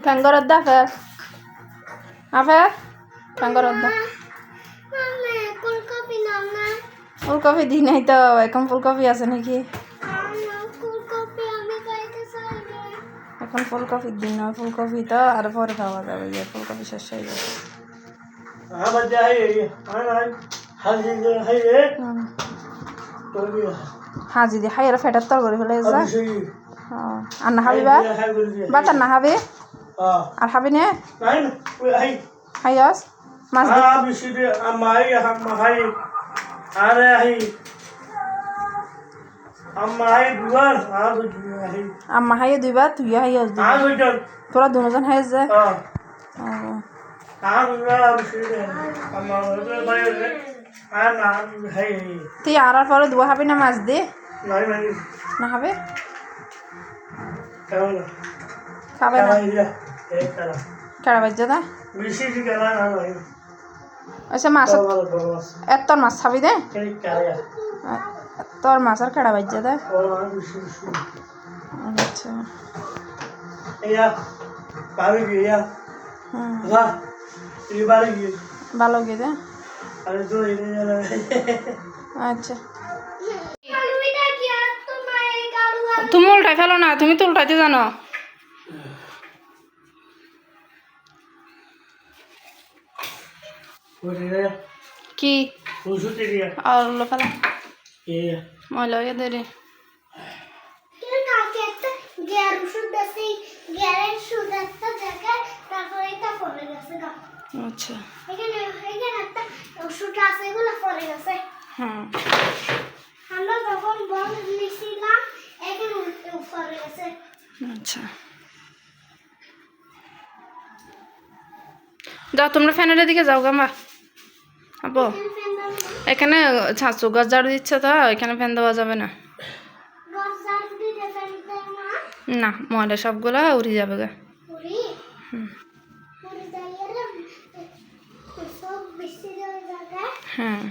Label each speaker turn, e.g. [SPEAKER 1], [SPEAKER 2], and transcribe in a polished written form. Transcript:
[SPEAKER 1] ফ্যাঙ্গরের দা ফের আফের ফ্যাঙ্গরের দা ফুলকপি দি নাই তো এখন ফুলকপি আছে নাকি এখন ফুলকপির দিন নয় ফুলকপি তো আর পরে খাওয়া যাবে যে ফুলকপি শেষ হয়ে যাবে হাজি দিয়ে খাই আর ফেটার তর করে ফেলে যা আর না খাবি বা তার না খাবি আর খাবি নে খাইস মাছ আম্মা খাইয়ে দুইবার তুই খাইয়ে তোরা দুজন খাইস যে তুই আর পরে দুয়া খাবি না মাছ দিয়ে না খাবে খাবে না কেড়া বাজ্য দা আচ্ছা মাছ তোর মাছ খাবি দে তোর মাছ আর কেড়া বাজ্য দা আচ্ছা ভালো গিয়ে দে আচ্ছা তুমি উল্টা খেলো না তুমি তো উল্টাইতে জানো কি আলো ফেলা ময়লা হয়ে দে রে আচ্ছা হ্যাঁ আচ্ছা যাও তোমরা ফ্যানের দিকে যাও গাম্বা আবো এখানে ছাঁচু গাছ ঝাড়ু দিচ্ছে তো এখানে ফ্যান দেওয়া যাবে না না ময়লা সবগুলা উড়ে যাবে গা হ্যাঁ